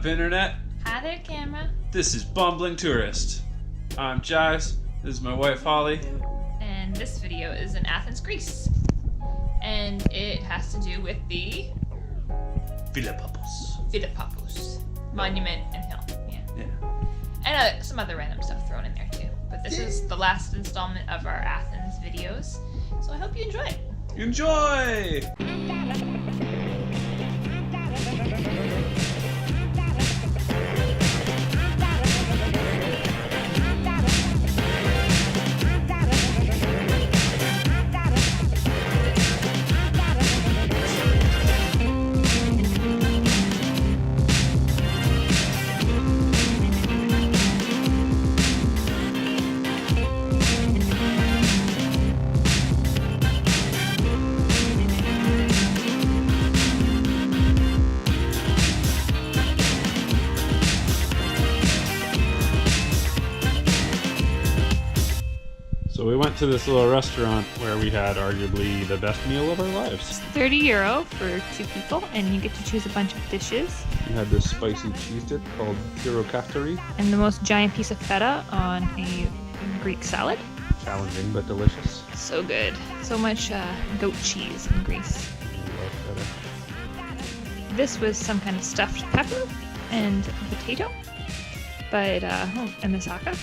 up, Internet? Hi there, camera. This is Bumbling Tourist. I'm Giles. This is my wife, Holly. And this video is in Athens, Greece. And it has to do with the Philippopos monument and hill. Yeah. And some other random stuff thrown in there too. But this is the last installment of our Athens videos. So I hope you enjoy it. Enjoy! So we went to this little restaurant where we had arguably the best meal of our lives. €30 for 2 people, and you get to choose a bunch of dishes. We had this spicy cheese dip called gyrokafteri. And the most giant piece of feta on a Greek salad. Challenging but delicious. So good. So much goat cheese in Greece. I love feta. This was some kind of stuffed pepper and potato, but and moussaka.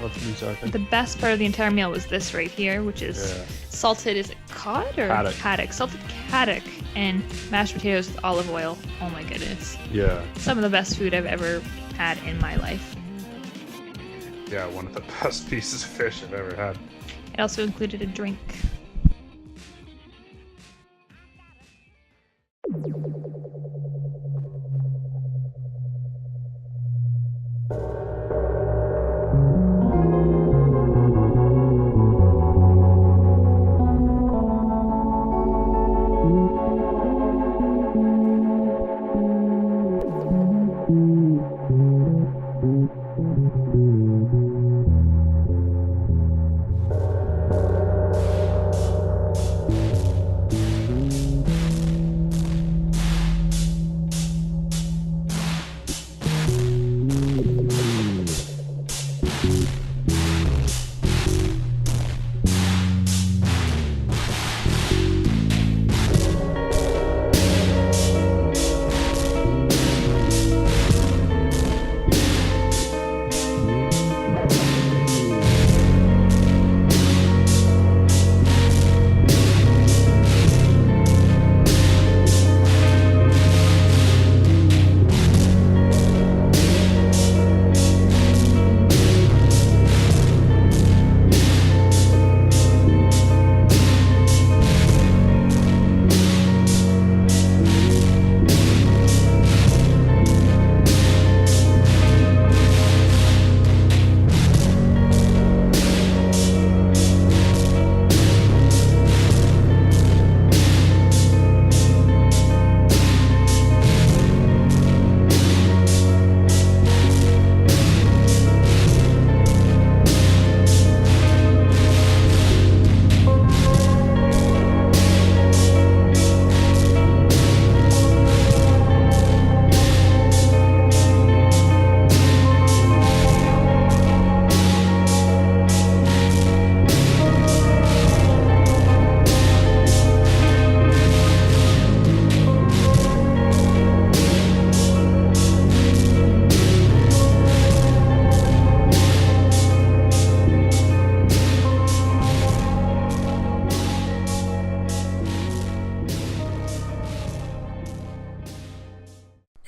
Lots of moussaka. The best part of the entire meal was this right here, which is salted, is it cod or haddock? Salted haddock and mashed potatoes with olive oil. Oh my goodness. Yeah. Some of the best food I've ever had in my life. Yeah, one of the best pieces of fish I've ever had. It also included a drink.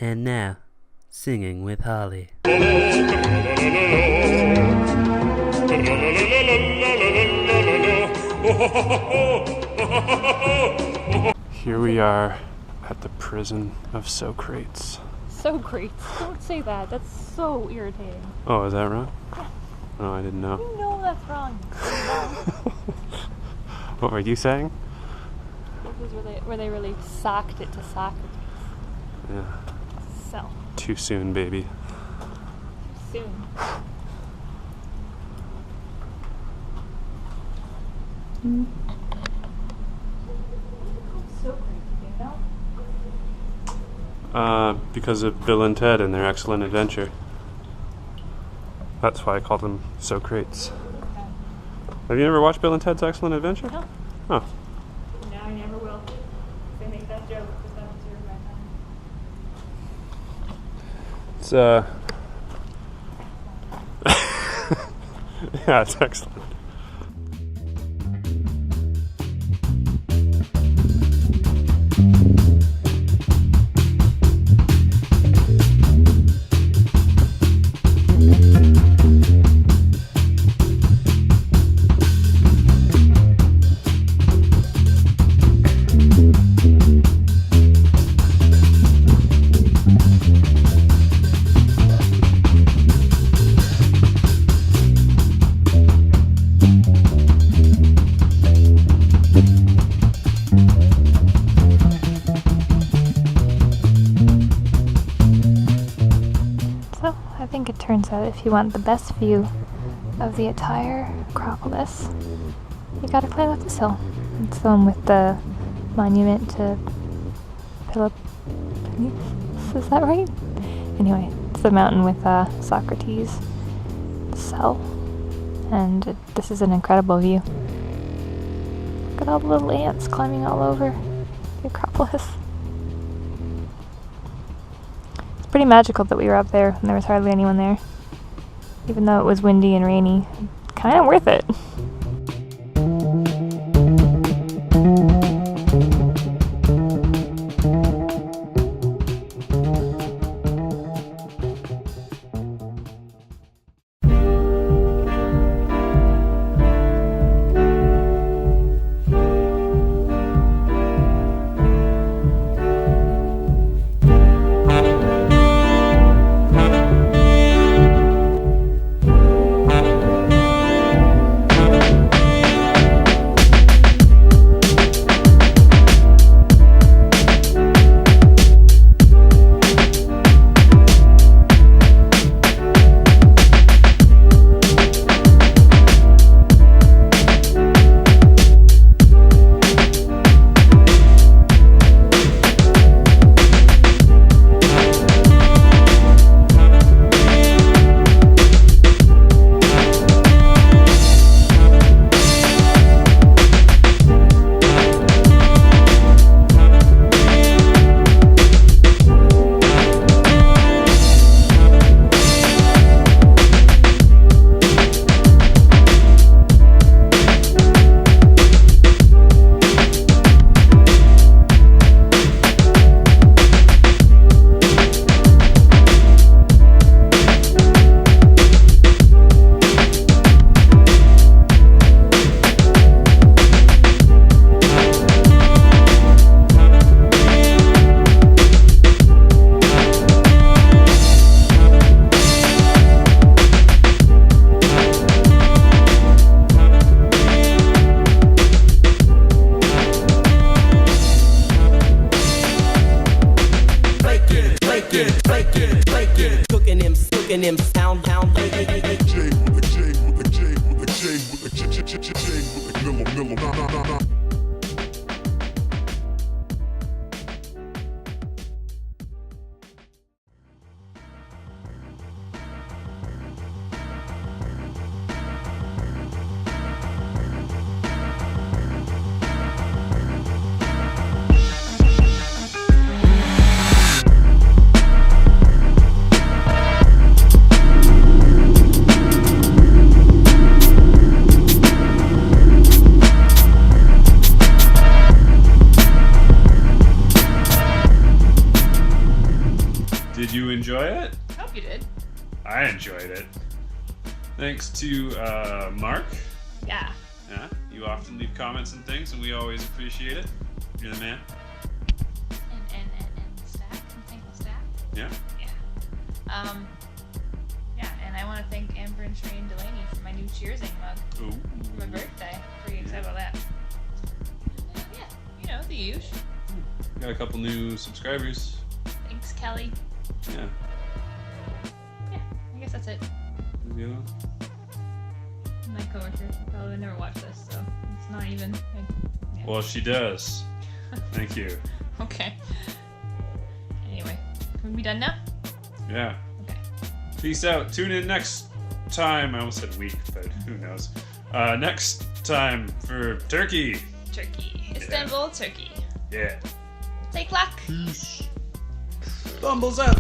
And now, singing with Holly. Here we are at the prison of Socrates. Socrates. Don't say that. That's so irritating. Oh, is that wrong? Oh, I didn't know. You know that's wrong. What were you saying? This is where they really socked it to Socrates. Yeah. So. Too soon, baby. Soon. Because of Bill and Ted and their excellent adventure. That's why I call them Socrates. Have you ever watched Bill and Ted's Excellent Adventure? No. Oh. No, I never will. If they make that joke, because that deserves my time. It's yeah, it's excellent. So, I think it turns out if you want the best view of the entire Acropolis, you gotta climb up this hill. It's the one with the monument to Philip. Is that right? Anyway, it's the mountain with Socrates' cell. And this is an incredible view. Look at all the little ants climbing all over the Acropolis. It's pretty magical that we were up there and there was hardly anyone there. Even though it was windy and rainy. Kinda worth it. Cooking him sound pound. Did you enjoy it? I hope you did. I enjoyed it. Thanks to Mark. Yeah. Yeah, you often leave comments and things, and we always appreciate it. You're the man. And Stack. And Thankful Stack. Yeah. Yeah. Yeah, and I want to thank Amber and Shereen Delaney for my new Cheersing mug Ooh. for my birthday. Pretty excited about that. And, yeah, you know, the usual. Got a couple new subscribers. Thanks, Kelly. Yeah. Yeah, I guess that's it. You know? My coworker probably would never watch this, so it's not even. Yeah. Well, she does. Thank you. Okay. Anyway. Are we done now? Yeah. Okay. Peace out. Tune in next time. I almost said week, but who knows. Next time for Turkey. Turkey. Istanbul, Turkey. Yeah. Take luck. Bumbles up.